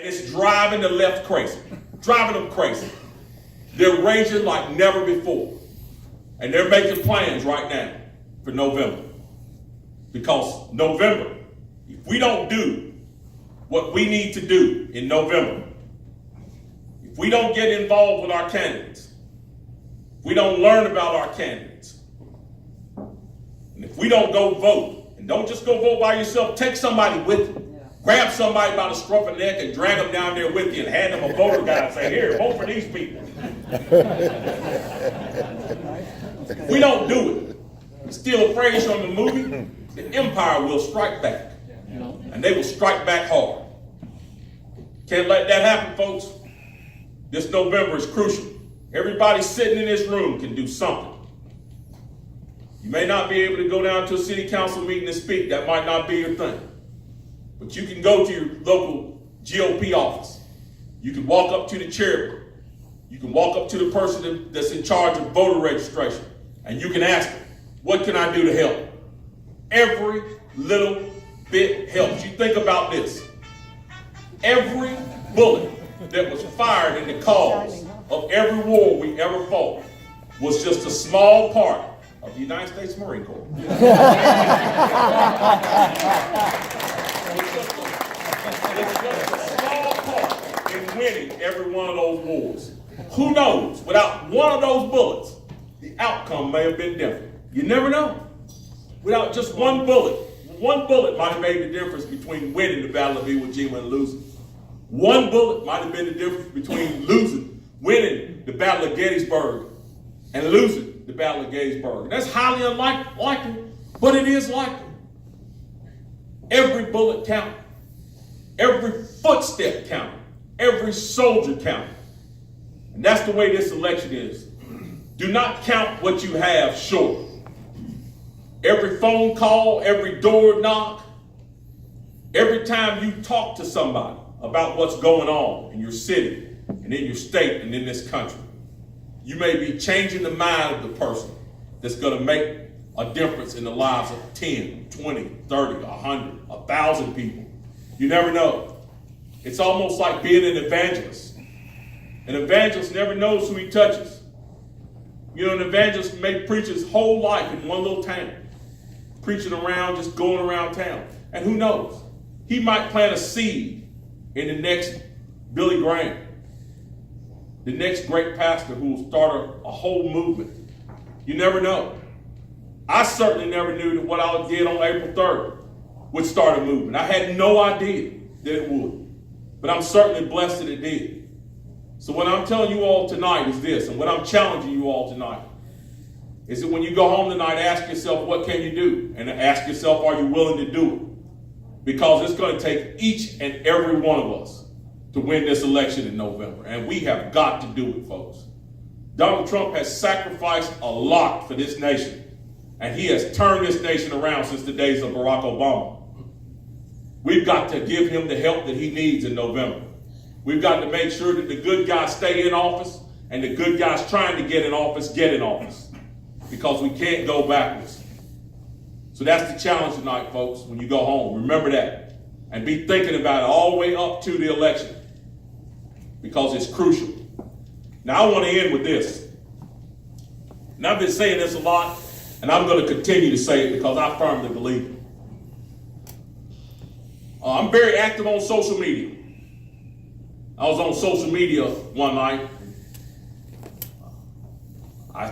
and it's driving the left crazy, driving them crazy. They're raging like never before. And they're making plans right now for November. Because November, if we don't do what we need to do in November, if we don't get involved with our candidates, if we don't learn about our candidates, and if we don't go vote, and don't just go vote by yourself, take somebody with you. Grab somebody by the scruff of the neck and drag them down there with you and hand them a voter guide and say, here, vote for these people. If we don't do it, steal a phrase from the movie, the empire will strike back. And they will strike back hard. Can't let that happen, folks. This November is crucial. Everybody sitting in this room can do something. You may not be able to go down to a city council meeting and speak. That might not be your thing. But you can go to your local GOP office. You can walk up to the chairman. You can walk up to the person that's in charge of voter registration. And you can ask them, what can I do to help? Every little bit helps. You think about this. Every bullet that was fired in the cause of every war we ever fought was just a small part of the United States Marine Corps. It's just a small part in winning every one of those wars. Who knows? Without one of those bullets, the outcome may have been different. You never know. Without just one bullet might have made the difference between winning the Battle of Iwo Jima and losing. One bullet might have been the difference between winning the Battle of Gettysburg and losing the Battle of Gettysburg. That's highly unlikely, but it is likely. Every bullet counted. Every footstep counted. Every soldier counted. And that's the way this election is. Do not count what you have short. Every phone call, every door knock, every time you talk to somebody about what's going on in your city and in your state and in this country, you may be changing the mind of the person that's going to make a difference in the lives of 10, 20, 30, 100, 1,000 people. You never know. It's almost like being an evangelist. An evangelist never knows who he touches. You know, an evangelist may preach his whole life in one little town, preaching around, just going around town. And who knows? He might plant a seed in the next Billy Graham, the next great pastor who will start a whole movement. You never know. I certainly never knew that what I did on April 3rd would start a movement. I had no idea that it would. But I'm certainly blessed that it did. So what I'm telling you all tonight is this, and what I'm challenging you all tonight, is that when you go home tonight, ask yourself, what can you do? And ask yourself, are you willing to do it? Because it's going to take each and every one of us to win this election in November. And we have got to do it, folks. Donald Trump has sacrificed a lot for this nation. And he has turned this nation around since the days of Barack Obama. We've got to give him the help that he needs in November. We've got to make sure that the good guys stay in office and the good guys trying to get in office get in office. Because we can't go backwards. So that's the challenge tonight, folks, when you go home. Remember that. And be thinking about it all the way up to the election. Because it's crucial. Now I want to end with this. And I've been saying this a lot, and I'm going to continue to say it because I firmly believe it. I'm very active on social media. I was on social media one night. I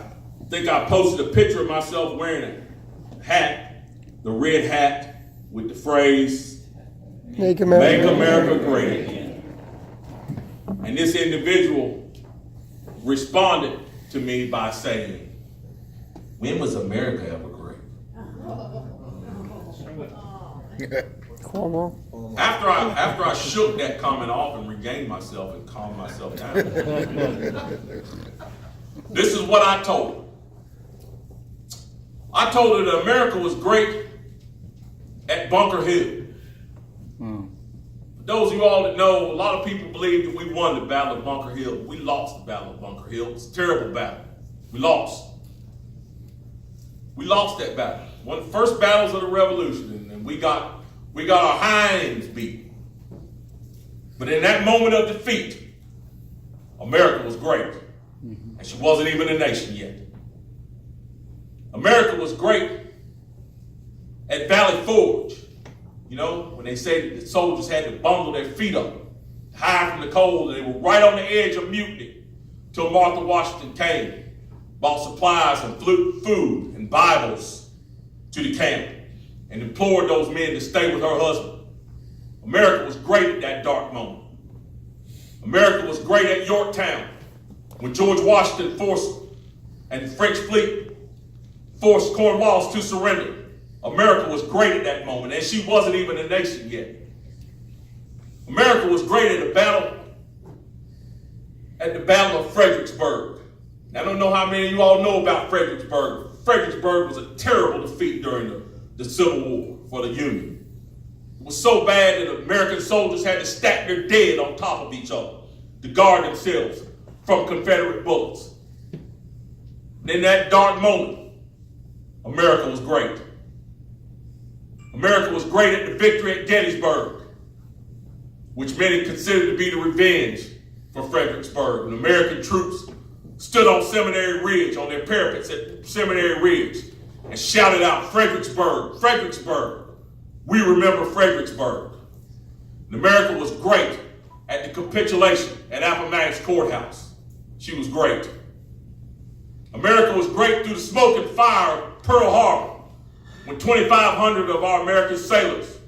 think I posted a picture of myself wearing a hat, the red hat with the phrase, Make America Great Again. And this individual responded to me by saying, when was America ever great? After I shook that comment off and regained myself and calmed myself down, this is what I told her. I told her that America was great at Bunker Hill. For those of you all that know, a lot of people believe that we won the Battle of Bunker Hill. We lost the Battle of Bunker Hill. It's a terrible battle. We lost. We lost that battle. One of the first battles of the Revolution, and we got our hinds beat. But in that moment of defeat, America was great. And she wasn't even a nation yet. America was great at Valley Forge. You know, when they said the soldiers had to bundle their feet up, hide from the cold, and they were right on the edge of mutiny till Martha Washington came, brought supplies and food and Bibles to the camp, and implored those men to stay with her husband. America was great at that dark moment. America was great at Yorktown when George Washington and the French fleet forced Cornwallis to surrender. America was great at that moment, and she wasn't even a nation yet. America was great at the Battle of Fredericksburg. Now, I don't know how many of you all know about Fredericksburg. Fredericksburg was a terrible defeat during the Civil War for the Union. It was so bad that American soldiers had to stack their dead on top of each other to guard themselves from Confederate bullets. And in that dark moment, America was great. America was great at the victory at Gettysburg, which many considered to be the revenge for Fredericksburg. When American troops stood on Seminary Ridge, on their parapets at Seminary Ridge, and shouted out, "Fredericksburg, Fredericksburg, we remember Fredericksburg." And America was great at the capitulation at Appomattox Courthouse. She was great. America was great through the smoke and fire of Pearl Harbor, when 2,500 of our American sailors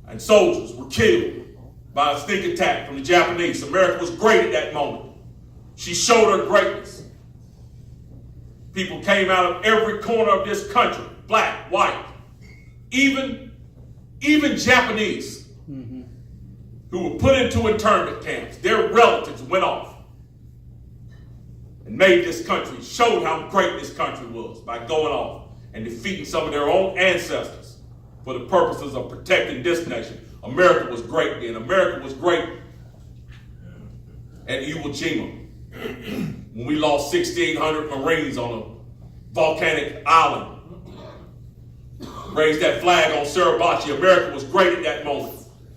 and soldiers were killed by a sneak attack from the Japanese. America was great at that moment. She showed her greatness. People came out of every corner of this country, black, white, even Japanese, who were put into internment camps. Their relatives went off and made this country, showed how great this country was by going off and defeating some of their own ancestors for the purposes of protecting this nation. America was great then. America was great at Iwo Jima when we lost 1,600 Marines on a volcanic island. Raised that flag on Suribachi. America was great at that moment.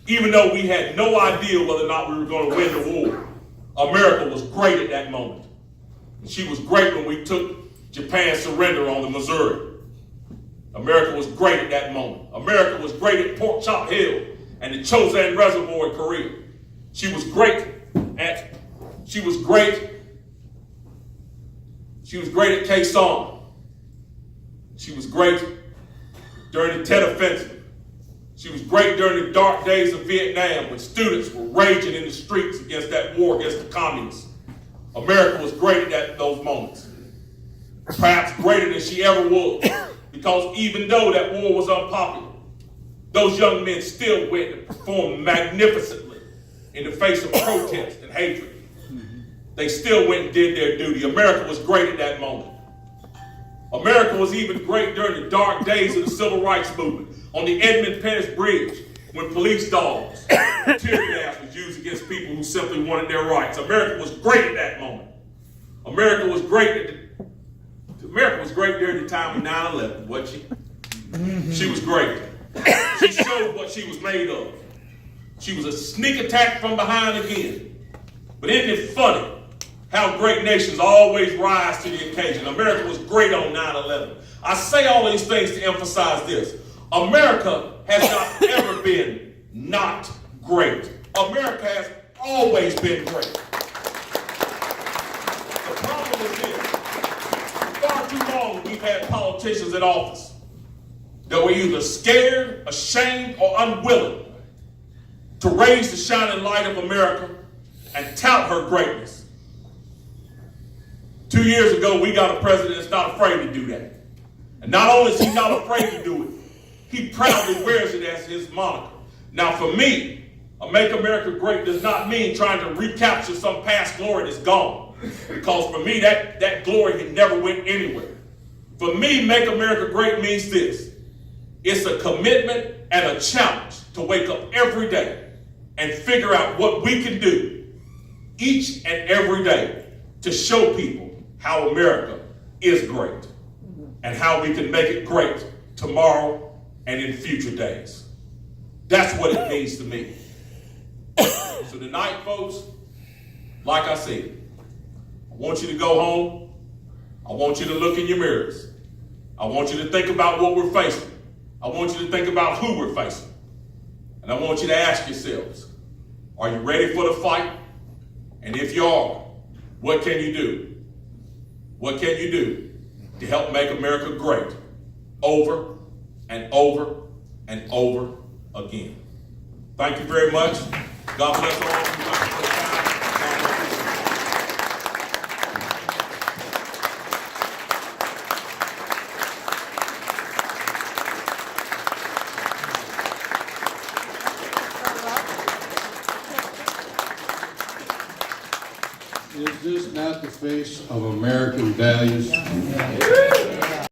Even though we had no idea whether or not we were going to win the war, America was great at that moment. And she was great when we took Japan's surrender on the Missouri. America was great at that moment. America was great at Pork Chop Hill and the Chosin Reservoir in Korea. She was great at Khe Sanh. She was great during the Tet Offensive. She was great during the dark days of Vietnam when students were raging in the streets against that war against the communists. America was great at those moments. Perhaps greater than she ever was, because even though that war was unpopular, those young men still went and performed magnificently in the face of protest and hatred. They still went and did their duty. America was great at that moment. America was even great during the dark days of the Civil Rights Movement on the Edmund Pettus Bridge, when police dogs, tear gas was used against people who simply wanted their rights. America was great at that moment. America was great during the time of 9/11, wasn't she? She was great. She showed what she was made of. She was a sneak attack from behind again. But isn't it funny how great nations always rise to the occasion? America was great on 9/11. I say all these things to emphasize this. America has not ever been not great. America has always been great. The problem is this. Far too long we've had politicians in office that were either scared, ashamed, or unwilling to raise the shining light of America and tout her greatness. 2 years ago, we got a president that's not afraid to do that. And not only is he not afraid to do it, he proudly wears it as his moniker. Now for me, a Make America Great does not mean trying to recapture some past glory that's gone. Because for me, that glory had never went anywhere. For me, Make America Great means this. It's a commitment and a challenge to wake up every day and figure out what we can do each and every day to show people how America is great and how we can make it great tomorrow and in future days. That's what it means to me. So tonight, folks, like I said, I want you to go home. I want you to look in your mirrors. I want you to think about what we're facing. I want you to think about who we're facing. And I want you to ask yourselves, are you ready for the fight? And if you are, what can you do? What can you do to help make America great over and over and over again? Thank you very much. God bless all. Is this not the face of American values?